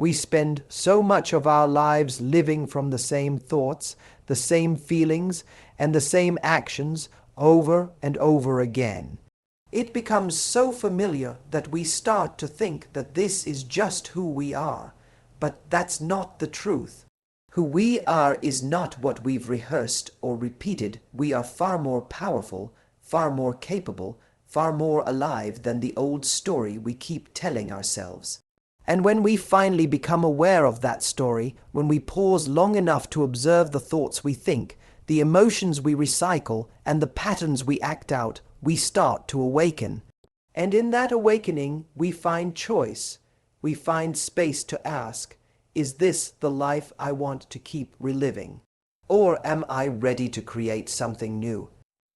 We spend so much of our lives living from the same thoughts, the same feelings, and the same actions over and over again. It becomes so familiar that we start to think that this is just who we are. But that's not the truth. Who we are is not what we've rehearsed or repeated. We are far more powerful, far more capable, far more alive than the old story we keep telling ourselves. And when we finally become aware of that story, when we pause long enough to observe the thoughts we think, the emotions we recycle, and the patterns we act out, we start to awaken. And in that awakening, we find choice. We find space to ask, is this the life I want to keep reliving? Or am I ready to create something new?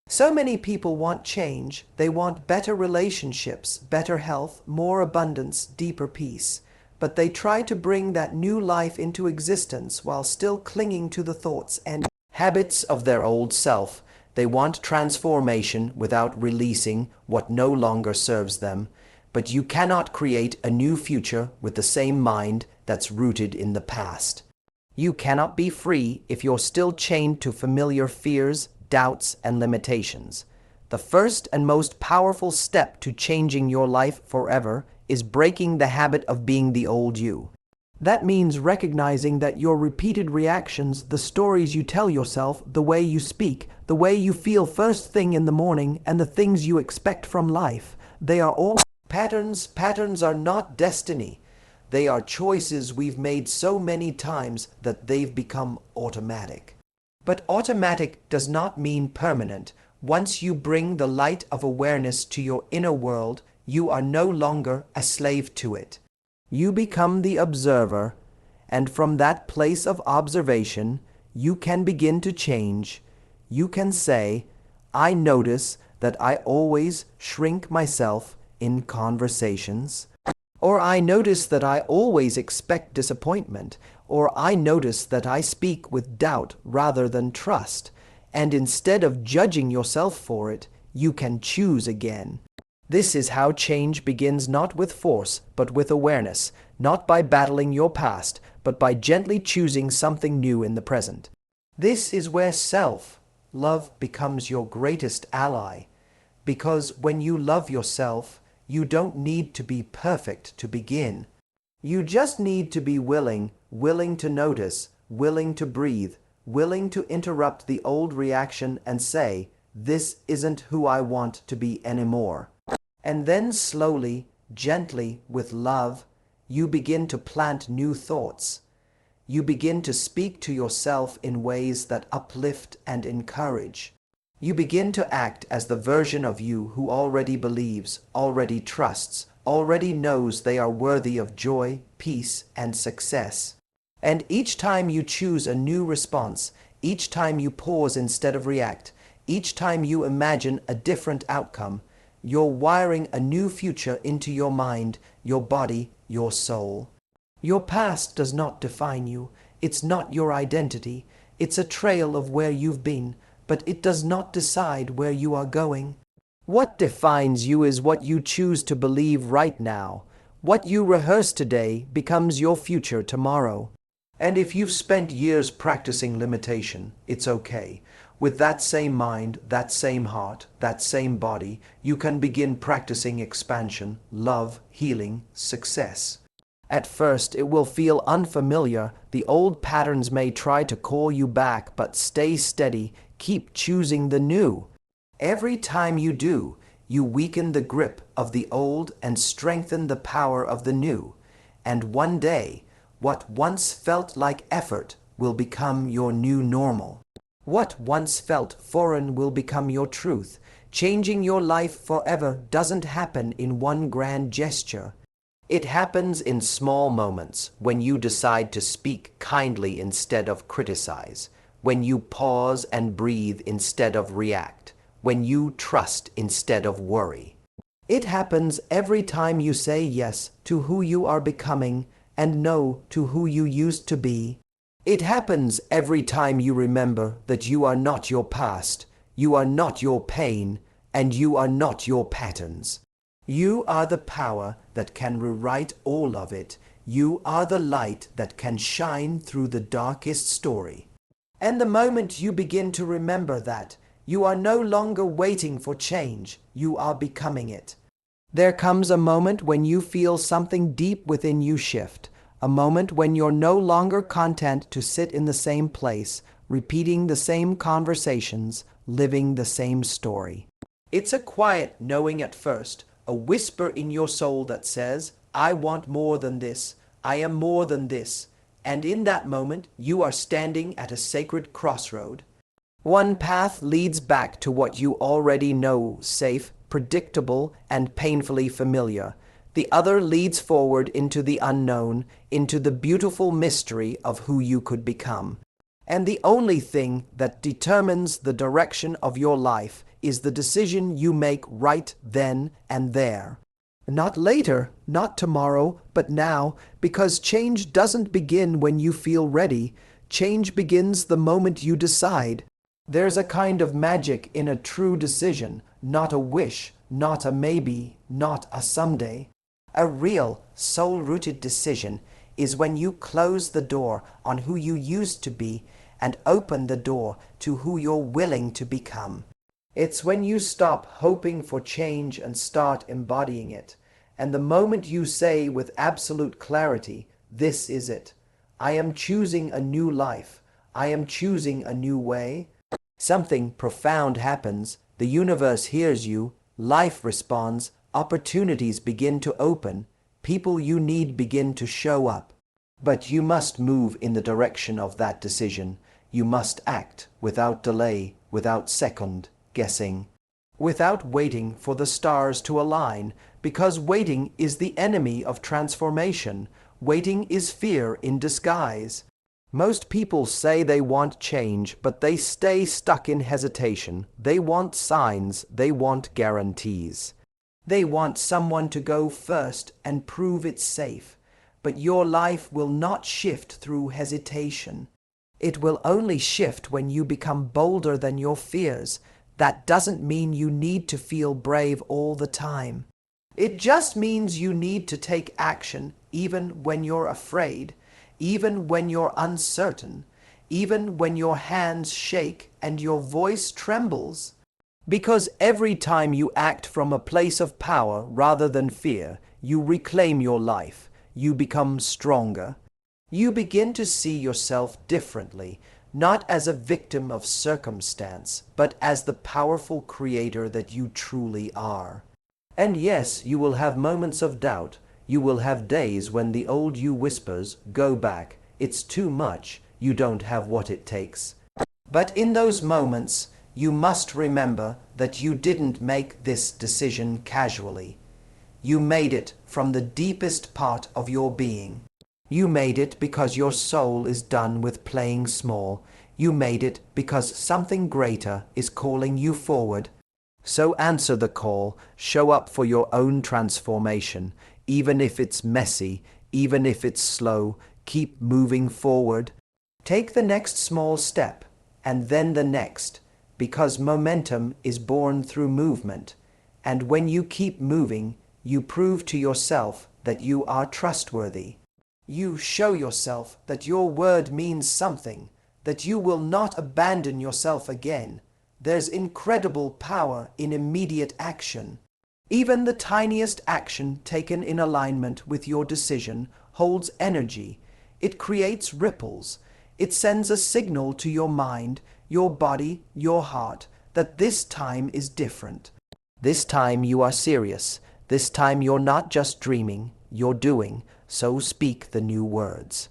So many people want change. They want better relationships, better health, more abundance, deeper peace. But they try to bring that new life into existence while still clinging to the thoughts and habits of their old self. They want transformation without releasing what no longer serves them. But you cannot create a new future with the same mind that's rooted in the past. You cannot be free if you're still chained to familiar fears, doubts, and limitations. The first and most powerful step to changing your life forever is breaking the habit of being the old you. That means recognizing that your repeated reactions, the stories you tell yourself, the way you speak, the way you feel first thing in the morning, and the things you expect from life, they are all patterns. Patterns are not destiny. They are choices we've made so many times that they've become automatic. But automatic does not mean permanent. Once you bring the light of awareness to your inner world, you are no longer a slave to it. You become the observer, and from that place of observation, you can begin to change. You can say, I notice that I always shrink myself in conversations. Or I notice that I always expect disappointment. Or I notice that I speak with doubt rather than trust. And instead of judging yourself for it, you can choose again. This is how change begins, not with force, but with awareness, not by battling your past, but by gently choosing something new in the present. This is where self-love becomes your greatest ally, because when you love yourself, you don't need to be perfect to begin. You just need to be willing to notice, willing to breathe, willing to interrupt the old reaction and say, this isn't who I want to be anymore. And then slowly, gently, with love, you begin to plant new thoughts. You begin to speak to yourself in ways that uplift and encourage. You begin to act as the version of you who already believes, already trusts, already knows they are worthy of joy, peace, and success. And each time you choose a new response, each time you pause instead of react, each time you imagine a different outcome, you're wiring a new future into your mind, your body, your soul. Your past does not define you. It's not your identity. It's a trail of where you've been, but it does not decide where you are going. What defines you is what you choose to believe right now. What you rehearse today becomes your future tomorrow. And if you've spent years practicing limitation, it's okay. With that same mind, that same heart, that same body, you can begin practicing expansion, love, healing, success. At first, it will feel unfamiliar. The old patterns may try to call you back, but stay steady. Keep choosing the new. Every time you do, you weaken the grip of the old and strengthen the power of the new. And one day, what once felt like effort will become your new normal. What once felt foreign will become your truth. Changing your life forever doesn't happen in one grand gesture. It happens in small moments, when you decide to speak kindly instead of criticize, when you pause and breathe instead of react, when you trust instead of worry. It happens every time you say yes to who you are becoming and no to who you used to be. It happens every time you remember that you are not your past, you are not your pain, and you are not your patterns. You are the power that can rewrite all of it. You are the light that can shine through the darkest story. And the moment you begin to remember that, you are no longer waiting for change, you are becoming it. There comes a moment when you feel something deep within you shift, a moment when you're no longer content to sit in the same place, repeating the same conversations, living the same story. It's a quiet knowing at first, a whisper in your soul that says, I want more than this, I am more than this, and in that moment you are standing at a sacred crossroad. One path leads back to what you already know, safe, predictable, and painfully familiar. The other leads forward into the unknown, into the beautiful mystery of who you could become. And the only thing that determines the direction of your life is the decision you make right then and there. Not later, not tomorrow, but now, because change doesn't begin when you feel ready. Change begins the moment you decide. There's a kind of magic in a true decision, not a wish, not a maybe, not a someday. A real, soul-rooted decision is when you close the door on who you used to be and open the door to who you're willing to become. It's when you stop hoping for change and start embodying it. And the moment you say with absolute clarity, this is it. I am choosing a new life. I am choosing a new way. Something profound happens. The universe hears you. Life responds. Opportunities begin to open. People you need begin to show up. But you must move in the direction of that decision. You must act without delay, without second guessing, without waiting for the stars to align, because waiting is the enemy of transformation. Waiting is fear in disguise. Most people say they want change, but they stay stuck in hesitation. They want signs, they want guarantees. They want someone to go first and prove it's safe. But your life will not shift through hesitation. It will only shift when you become bolder than your fears. That doesn't mean you need to feel brave all the time. It just means you need to take action even when you're afraid, even when you're uncertain, even when your hands shake and your voice trembles. Because every time you act from a place of power rather than fear, you reclaim your life, you become stronger. You begin to see yourself differently, not as a victim of circumstance, but as the powerful creator that you truly are. And yes, you will have moments of doubt. You will have days when the old you whispers, go back, it's too much, you don't have what it takes. But in those moments, you must remember that you didn't make this decision casually. You made it from the deepest part of your being. You made it because your soul is done with playing small. You made it because something greater is calling you forward. So answer the call, show up for your own transformation, even if it's messy, even if it's slow, keep moving forward. Take the next small step, and then the next, because momentum is born through movement. And when you keep moving, you prove to yourself that you are trustworthy. You show yourself that your word means something, that you will not abandon yourself again. There's incredible power in immediate action. Even the tiniest action taken in alignment with your decision holds energy. It creates ripples. It sends a signal to your mind, your body, your heart, that this time is different. This time you are serious. This time you're not just dreaming, you're doing. So speak the new words.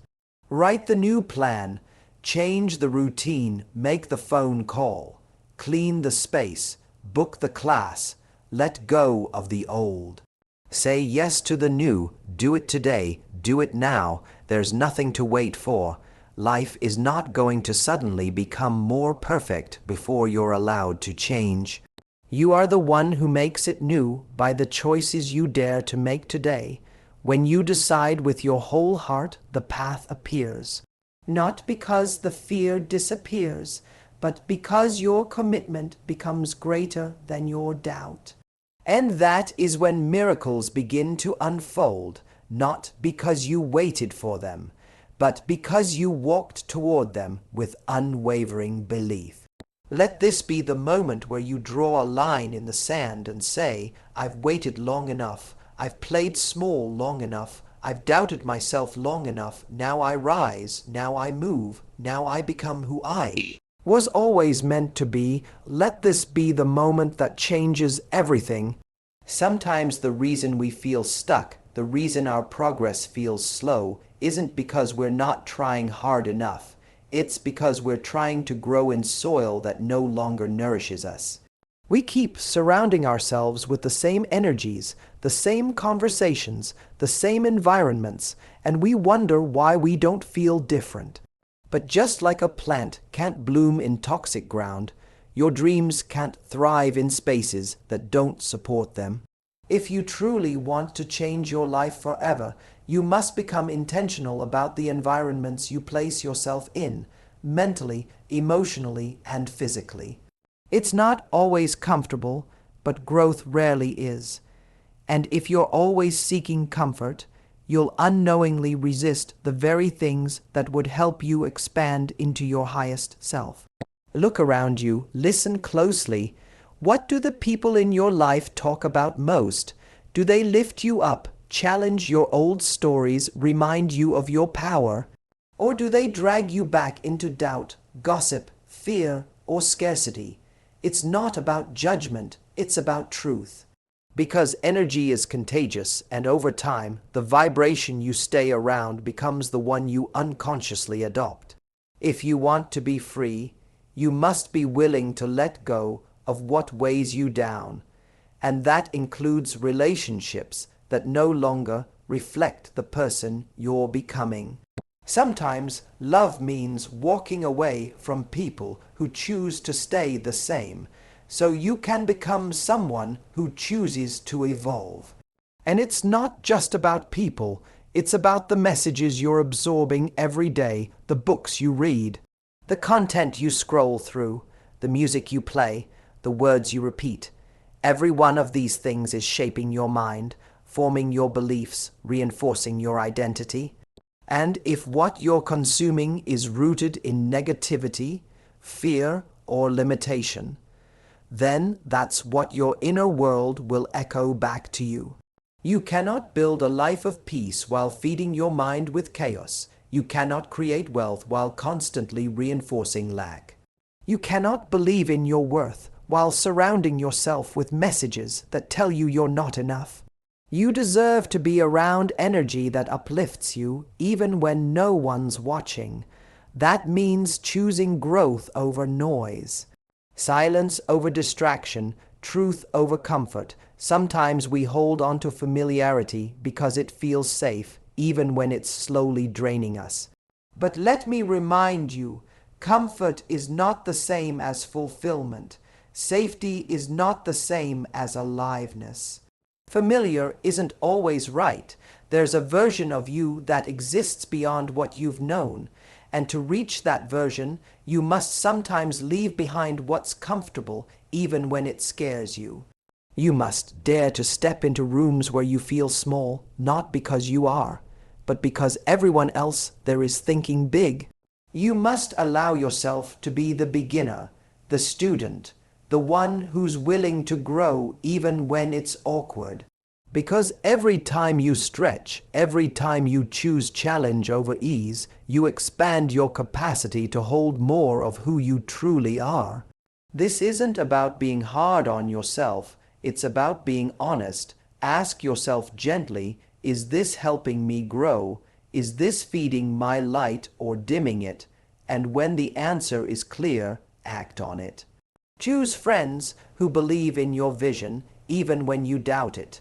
Write the new plan. Change the routine. Make the phone call. Clean the space. Book the class. Let go of the old. Say yes to the new. Do it today. Do it now. There's nothing to wait for. Life is not going to suddenly become more perfect before you're allowed to change. You are the one who makes it new by the choices you dare to make today. When you decide with your whole heart, the path appears. Not because the fear disappears, but because your commitment becomes greater than your doubt. And that is when miracles begin to unfold. not because you waited for them, but because you walked toward them with unwavering belief. Let this be the moment where you draw a line in the sand and say, I've waited long enough, I've played small long enough, I've doubted myself long enough, now I rise, now I move, now I become who I was always meant to be. Let this be the moment that changes everything. Sometimes the reason we feel stuck, the reason our progress feels slow, isn't because we're not trying hard enough. It's because we're trying to grow in soil that no longer nourishes us. We keep surrounding ourselves with the same energies, the same conversations, the same environments, and we wonder why we don't feel different. But just like a plant can't bloom in toxic ground, your dreams can't thrive in spaces that don't support them. If you truly want to change your life forever, you must become intentional about the environments you place yourself in, mentally, emotionally, and physically. It's not always comfortable, but growth rarely is. And if you're always seeking comfort, you'll unknowingly resist the very things that would help you expand into your highest self. Look around you, listen closely. What do the people in your life talk about most? Do they lift you up, challenge your old stories, remind you of your power? Or do they drag you back into doubt, gossip, fear, or scarcity? It's not about judgment, it's about truth. Because energy is contagious, and over time, the vibration you stay around becomes the one you unconsciously adopt. If you want to be free, you must be willing to let go of what weighs you down, and that includes relationships that no longer reflect the person you're becoming. Sometimes love means walking away from people who choose to stay the same, so you can become someone who chooses to evolve. And it's not just about people, it's about the messages you're absorbing every day, the books you read, the content you scroll through, the music you play, the words you repeat. Every one of these things is shaping your mind, forming your beliefs, reinforcing your identity. And if what you're consuming is rooted in negativity, fear, or limitation, then that's what your inner world will echo back to you. You cannot build a life of peace while feeding your mind with chaos. You cannot create wealth while constantly reinforcing lack. You cannot believe in your worth while surrounding yourself with messages that tell you you're not enough. You deserve to be around energy that uplifts you even when no one's watching. That means choosing growth over noise. Silence over distraction, truth over comfort. Sometimes we hold on to familiarity because it feels safe, even when it's slowly draining us. But let me remind you, comfort is not the same as fulfillment. Safety is not the same as aliveness. Familiar isn't always right. There's a version of you that exists beyond what you've known. And to reach that version, you must sometimes leave behind what's comfortable, even when it scares you. You must dare to step into rooms where you feel small, not because you are, but because everyone else there is thinking big. You must allow yourself to be the beginner, the student, the one who's willing to grow even when it's awkward. Because every time you stretch, every time you choose challenge over ease, you expand your capacity to hold more of who you truly are. This isn't about being hard on yourself, it's about being honest. Ask yourself gently, is this helping me grow? Is this feeding my light or dimming it? And when the answer is clear, act on it. Choose friends who believe in your vision, even when you doubt it.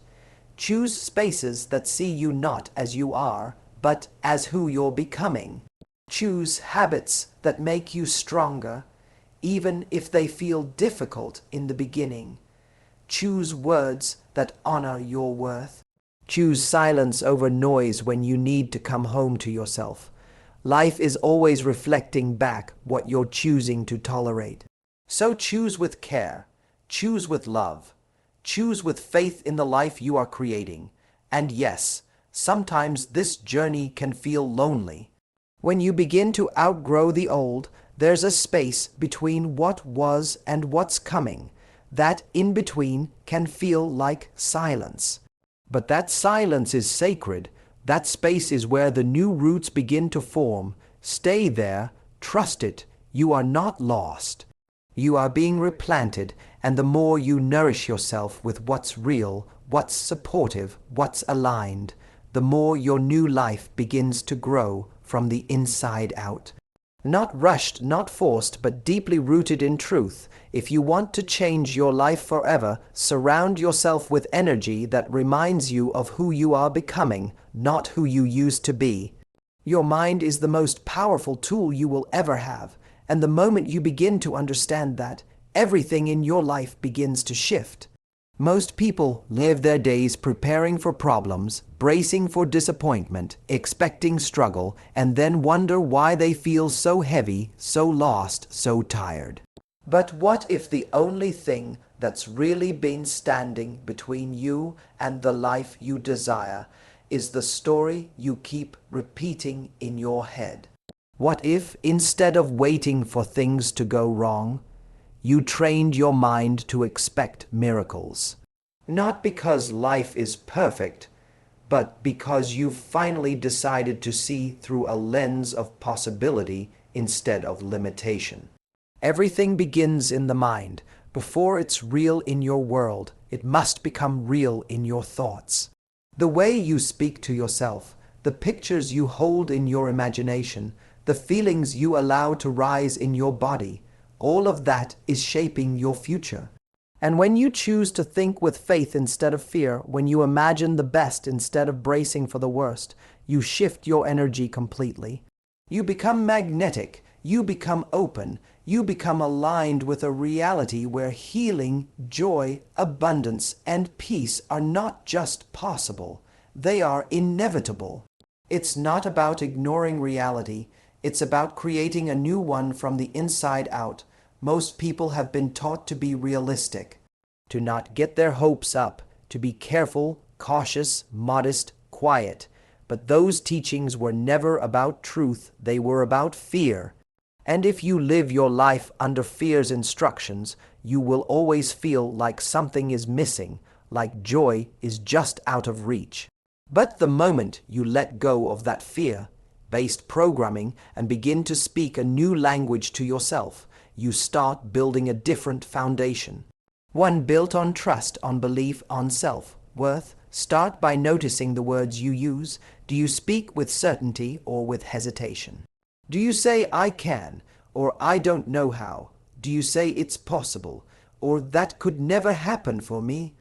Choose spaces that see you not as you are, but as who you're becoming. Choose habits that make you stronger, even if they feel difficult in the beginning. Choose words that honor your worth. Choose silence over noise when you need to come home to yourself. Life is always reflecting back what you're choosing to tolerate. So choose with care. Choose with love. Choose with faith in the life you are creating. And yes, Sometimes this journey can feel lonely. When you begin to outgrow the old, there's a space between what was and what's coming. That in between can feel like silence. But that silence is sacred. That space is where the new roots begin to form. Stay there, trust it. You are not lost. You are being replanted, and the more you nourish yourself with what's real, what's supportive, what's aligned, the more your new life begins to grow from the inside out. Not rushed, not forced, but deeply rooted in truth. If you want to change your life forever, surround yourself with energy that reminds you of who you are becoming, not who you used to be. Your mind is the most powerful tool you will ever have, and the moment you begin to understand that, everything in your life begins to shift. Most people live their days preparing for problems, bracing for disappointment, expecting struggle, and then wonder why they feel so heavy, so lost, so tired. But what if the only thing that's really been standing between you and the life you desire is the story you keep repeating in your head? What if, instead of waiting for things to go wrong, you trained your mind to expect miracles? Not because life is perfect, but because you've finally decided to see through a lens of possibility instead of limitation. Everything begins in the mind. Before it's real in your world, it must become real in your thoughts. The way you speak to yourself, the pictures you hold in your imagination, the feelings you allow to rise in your body, all of that is shaping your future. And when you choose to think with faith instead of fear, when you imagine the best instead of bracing for the worst, you shift your energy completely. You become magnetic, you become open, you become aligned with a reality where healing, joy, abundance, and peace are not just possible, they are inevitable. It's not about ignoring reality, it's about creating a new one from the inside out. Most people have been taught to be realistic, to not get their hopes up, to be careful, cautious, modest, quiet. But those teachings were never about truth, they were about fear. And if you live your life under fear's instructions, you will always feel like something is missing, like joy is just out of reach. But the moment you let go of that fear-based programming and begin to speak a new language to yourself, you start building a different foundation. One built on trust, on belief, on self-worth. Start by noticing the words you use. Do you speak with certainty or with hesitation? Do you say, I can, or I don't know how? Do you say it's possible, or that could never happen for me?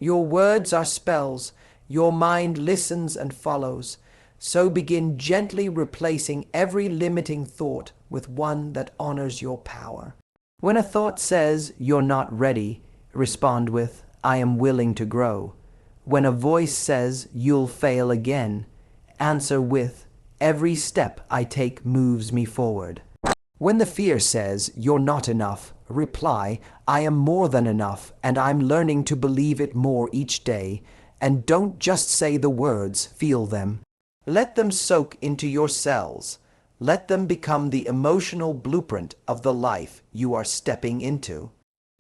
Your words are spells. Your mind listens and follows. So begin gently replacing every limiting thought with one that honors your power. When a thought says, you're not ready, respond with, I am willing to grow. When a voice says, you'll fail again, answer with, every step I take moves me forward. When the fear says, you're not enough, reply, I am more than enough, and I'm learning to believe it more each day. And don't just say the words, feel them. Let them soak into your cells. Let them become the emotional blueprint of the life you are stepping into.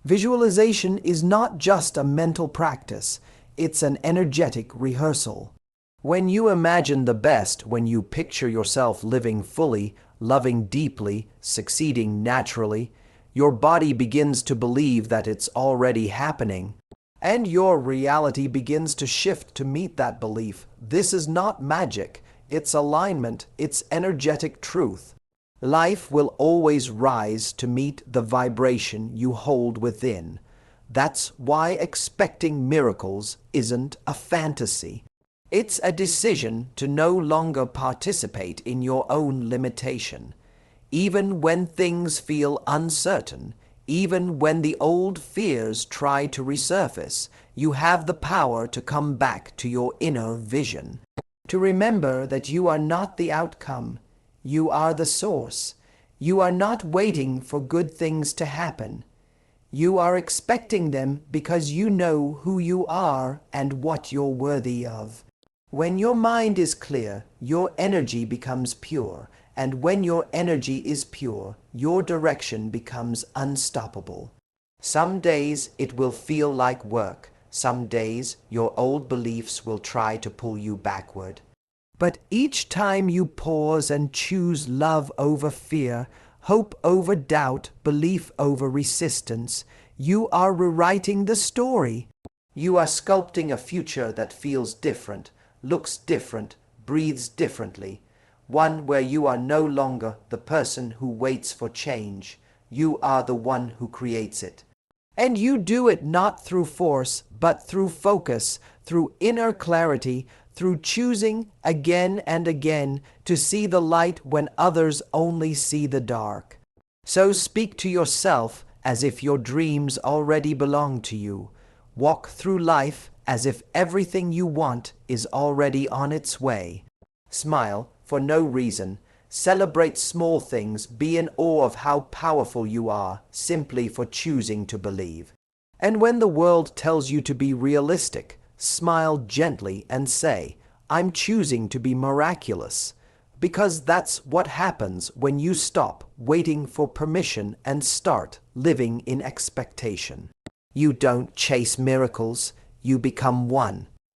Visualization is not just a mental practice, it's an energetic rehearsal. When you imagine the best, when you picture yourself living fully, loving deeply, succeeding naturally, your body begins to believe that it's already happening. And your reality begins to shift to meet that belief. This is not magic. It's alignment. It's energetic truth. Life will always rise to meet the vibration you hold within. That's why expecting miracles isn't a fantasy. It's a decision to no longer participate in your own limitation. Even when things feel uncertain, even when the old fears try to resurface, you have the power to come back to your inner vision. To remember that you are not the outcome, you are the source. You are not waiting for good things to happen. You are expecting them because you know who you are and what you're worthy of. When your mind is clear, your energy becomes pure, and when your energy is pure, your direction becomes unstoppable. Some days it will feel like work. Some days your old beliefs will try to pull you backward. But each time you pause and choose love over fear, hope over doubt, belief over resistance, you are rewriting the story. You are sculpting a future that feels different, looks different, breathes differently. One where you are no longer the person who waits for change. You are the one who creates it. And you do it not through force, but through focus, through inner clarity, through choosing again and again to see the light when others only see the dark. So speak to yourself as if your dreams already belong to you. Walk through life as if everything you want is already on its way. Smile for no reason. Celebrate small things. Be in awe of how powerful you are simply for choosing to believe. And when the world tells you to be realistic, smile gently and say, I'm choosing to be miraculous. Because that's what happens when you stop waiting for permission and start living in expectation. You don't chase miracles, you become one.